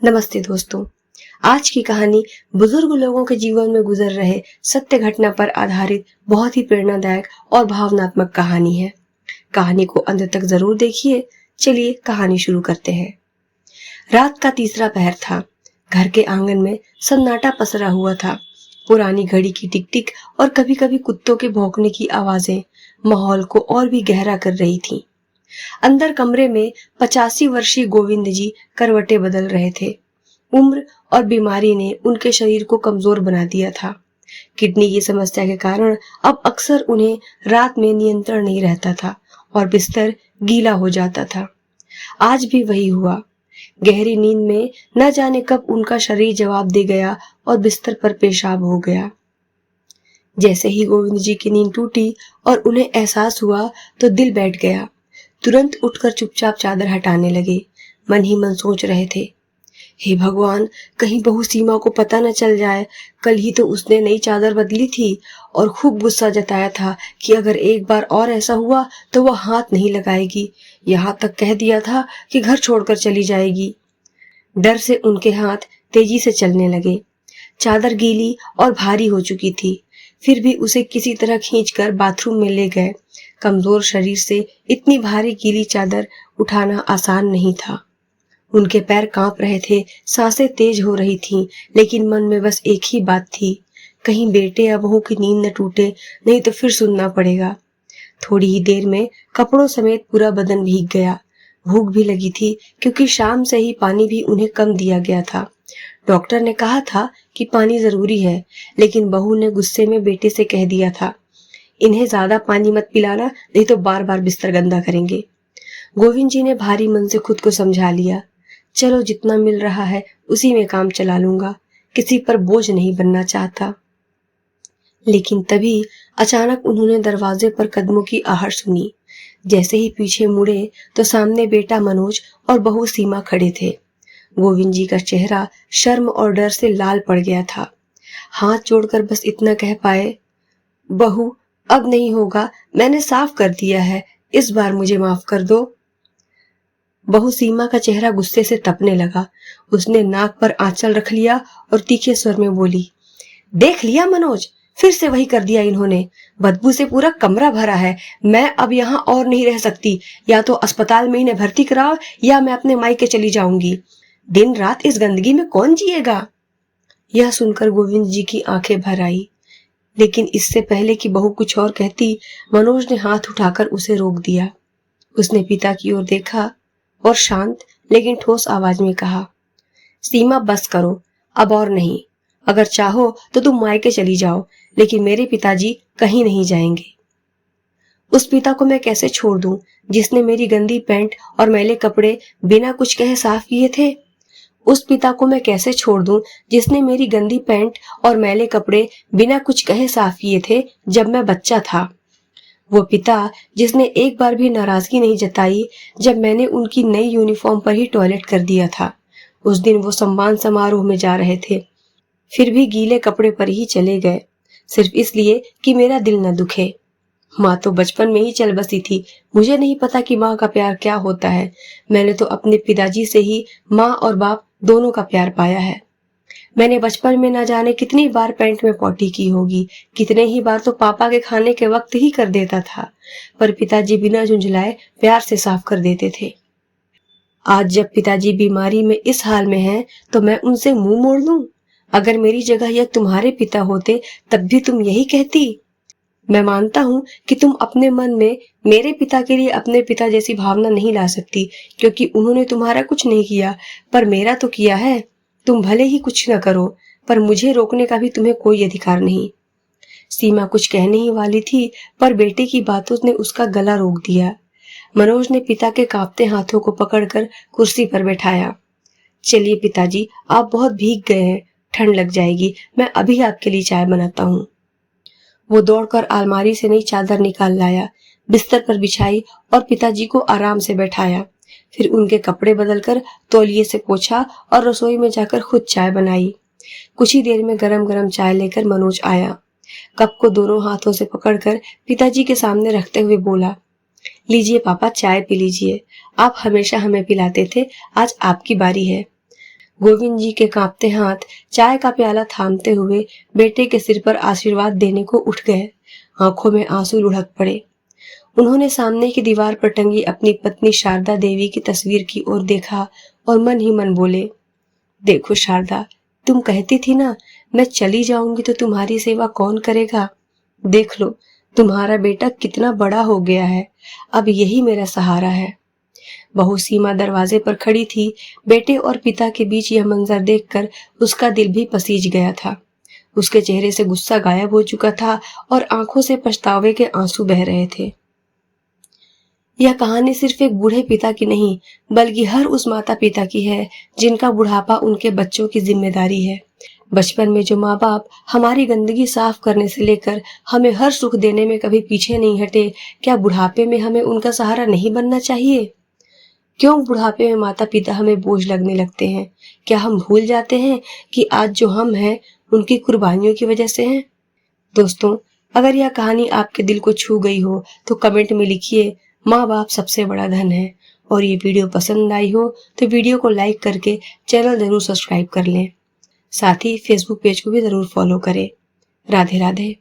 नमस्ते दोस्तों। आज की कहानी बुजुर्ग लोगों के जीवन में गुजर रहे सत्य घटना पर आधारित बहुत ही प्रेरणादायक और भावनात्मक कहानी है। कहानी को अंत तक जरूर देखिए। चलिए कहानी शुरू करते हैं। रात का तीसरा पहर था। घर के आंगन में सन्नाटा पसरा हुआ था। पुरानी घड़ी की टिक टिक और कभी कभी कुत्तों के भौंकने की आवाजें माहौल को और भी गहरा कर रही थीं। अंदर कमरे में 85 वर्षीय गोविंद जी करवटें बदल रहे थे। उम्र और बीमारी ने उनके शरीर को कमजोर बना दिया था। किडनी की समस्या के कारण अब अक्सर उन्हें रात में नियंत्रण नहीं रहता था और बिस्तर गीला हो जाता था। आज भी वही हुआ। गहरी नींद में न जाने कब उनका शरीर जवाब दे गया और बिस्तर पर पेशाब हो गया। जैसे ही गोविंद जी की नींद टूटी और उन्हें एहसास हुआ तो दिल बैठ गया। तुरंत उठकर चुपचाप चादर हटाने लगे। मन ही मन सोच रहे थे, हे भगवान, कहीं बहू सीमा को पता न चल जाए। कल ही तो उसने नई चादर बदली थी और खूब गुस्सा जताया था कि अगर एक बार और ऐसा हुआ तो वह हाथ नहीं लगाएगी। यहाँ तक कह दिया था कि घर छोड़कर चली जाएगी। डर से उनके हाथ तेजी से चलने लगे। चादर गीली और भारी हो चुकी थी, फिर भी उसे किसी तरह खींचकर बाथरूम में ले गए। कमजोर शरीर से इतनी भारी गीली चादर उठाना आसान नहीं था। उनके पैर कांप रहे थे, सांसें तेज हो रही थीं, लेकिन मन में बस एक ही बात थी, कहीं बेटे या बहू की नींद न टूटे, नहीं तो फिर सुनना पड़ेगा। थोड़ी ही देर में कपड़ों समेत पूरा बदन भीग गया। भूख भी लगी थी क्योंकि शाम से ही पानी भी उन्हें कम दिया गया था। डॉक्टर ने कहा था कि पानी जरूरी है, लेकिन बहू ने गुस्से में बेटे से कह दिया था, इन्हें ज्यादा पानी मत पिलाना, नहीं तो बार बार बिस्तर गंदा करेंगे। गोविंद जी ने भारी मन से खुद को समझा लिया, चलो जितना मिल रहा है उसी में काम चला लूंगा, किसी पर बोझ नहीं बनना चाहता। लेकिन तभी अचानक उन्होंने दरवाजे पर कदमों की आहट सुनी। जैसे ही पीछे मुड़े तो सामने बेटा मनोज और बहू सीमा खड़े थे। गोविंद जी का चेहरा शर्म और डर से लाल पड़ गया था। हाथ जोड़कर बस इतना कह पाए, बहू अब नहीं होगा, मैंने साफ कर दिया है, इस बार मुझे माफ कर दो। बहू सीमा का चेहरा गुस्से से तपने लगा। उसने नाक पर आंचल रख लिया और तीखे स्वर में बोली, देख लिया मनोज, फिर से वही कर दिया इन्होंने। बदबू से पूरा कमरा भरा है। मैं अब यहाँ और नहीं रह सकती। या तो अस्पताल में इन्हें भर्ती कराओ या मैं अपने मायके चली जाऊंगी। दिन रात इस गंदगी में कौन जिएगा। यह सुनकर गोविंद जी की आंखें भर आई, लेकिन इससे पहले कि बहू कुछ और कहती, मनोज ने हाथ उठाकर उसे रोक दिया। उसने पिता की ओर देखा और शांत लेकिन ठोस आवाज में कहा, सीमा बस करो, अब और नहीं। अगर चाहो तो तुम मायके चली जाओ, लेकिन मेरे पिताजी कहीं नहीं जाएंगे। उस पिता को मैं कैसे छोड़ दूं जिसने मेरी गंदी पैंट और मैले कपड़े बिना कुछ कहे साफ किए थे। उस पिता को मैं कैसे छोड़ दूं जिसने मेरी गंदी पैंट और मैले कपड़े बिना कुछ कहे साफ किए थे जब मैं बच्चा था। वो पिता जिसने एक बार भी नाराजगी नहीं जताई जब मैंने उनकी नई यूनिफॉर्म पर ही टॉयलेट कर दिया था। उस दिन वो सम्मान समारोह में जा रहे थे, फिर भी गीले कपड़े पर ही चले गए, सिर्फ इसलिए कि मेरा दिल न दुखे। माँ तो बचपन में ही चल बसी थी। मुझे नहीं पता कि माँ का प्यार क्या होता है। मैंने तो अपने पिताजी से ही माँ और बाप दोनों का प्यार पाया है। मैंने बचपन में न जाने कितनी बार पैंट में पॉटी की होगी, कितने ही बार तो पापा के खाने के वक्त ही कर देता था, पर पिताजी बिना झुंझलाए प्यार से साफ कर देते थे। आज जब पिताजी बीमारी में इस हाल में हैं, तो मैं उनसे मुंह मोड़ लूं? अगर मेरी जगह यह तुम्हारे पिता होते तब भी तुम यही कहती। मैं मानता हूँ कि तुम अपने मन में मेरे पिता के लिए अपने पिता जैसी भावना नहीं ला सकती, क्योंकि उन्होंने तुम्हारा कुछ नहीं किया, पर मेरा तो किया है। तुम भले ही कुछ न करो, पर मुझे रोकने का भी तुम्हें कोई अधिकार नहीं। सीमा कुछ कहने ही वाली थी, पर बेटे की बातों ने उसका गला रोक दिया। मनोज ने पिता के कांपते हाथों को पकड़कर कुर्सी पर बैठाया। चलिए पिताजी, आप बहुत भीग गए हैं, ठंड लग जाएगी, मैं अभी आपके लिए चाय बनाता हूँ। वो दौड़कर अलमारी से नई चादर निकाल लाया, बिस्तर पर बिछाई और पिताजी को आराम से बैठाया। फिर उनके कपड़े बदलकर तौलिए से पोंछा और रसोई में जाकर खुद चाय बनाई। कुछ ही देर में गरम गरम चाय लेकर मनोज आया। कप को दोनों हाथों से पकड़कर पिताजी के सामने रखते हुए बोला, लीजिए पापा, चाय पी लीजिए। आप हमेशा हमें पिलाते थे, आज आपकी बारी है। गोविंद जी के कांपते हाथ चाय का प्याला थामते हुए बेटे के सिर पर आशीर्वाद देने को उठ गए। आंखों में आंसू लुढ़क पड़े। उन्होंने सामने की दीवार पर टंगी अपनी पत्नी शारदा देवी की तस्वीर की ओर देखा और मन ही मन बोले, देखो शारदा, तुम कहती थी ना मैं चली जाऊंगी तो तुम्हारी सेवा कौन करेगा। देख लो तुम्हारा बेटा कितना बड़ा हो गया है, अब यही मेरा सहारा है। बहू सीमा दरवाजे पर खड़ी थी। बेटे और पिता के बीच यह मंजर देखकर उसका दिल भी पसीज गया था। उसके चेहरे से गुस्सा गायब हो चुका था और आंखों से पछतावे के आंसू बह रहे थे। यह कहानी सिर्फ एक बूढ़े पिता की नहीं बल्कि हर उस माता पिता की है जिनका बुढ़ापा उनके बच्चों की जिम्मेदारी है। बचपन में जो माँ बाप हमारी गंदगी साफ करने से लेकर हमें हर सुख देने में कभी पीछे नहीं हटे, क्या बुढ़ापे में हमें उनका सहारा नहीं बनना चाहिए। क्यों बुढ़ापे में माता पिता हमें बोझ लगने लगते हैं। क्या हम भूल जाते हैं कि आज जो हम हैं उनकी कुर्बानियों की वजह से हैं। दोस्तों, अगर यह कहानी आपके दिल को छू गई हो तो कमेंट में लिखिए, माँ बाप सबसे बड़ा धन है। और ये वीडियो पसंद आई हो तो वीडियो को लाइक करके चैनल जरूर सब्सक्राइब कर लें। साथ ही फेसबुक पेज को भी जरूर फॉलो करें। राधे राधे।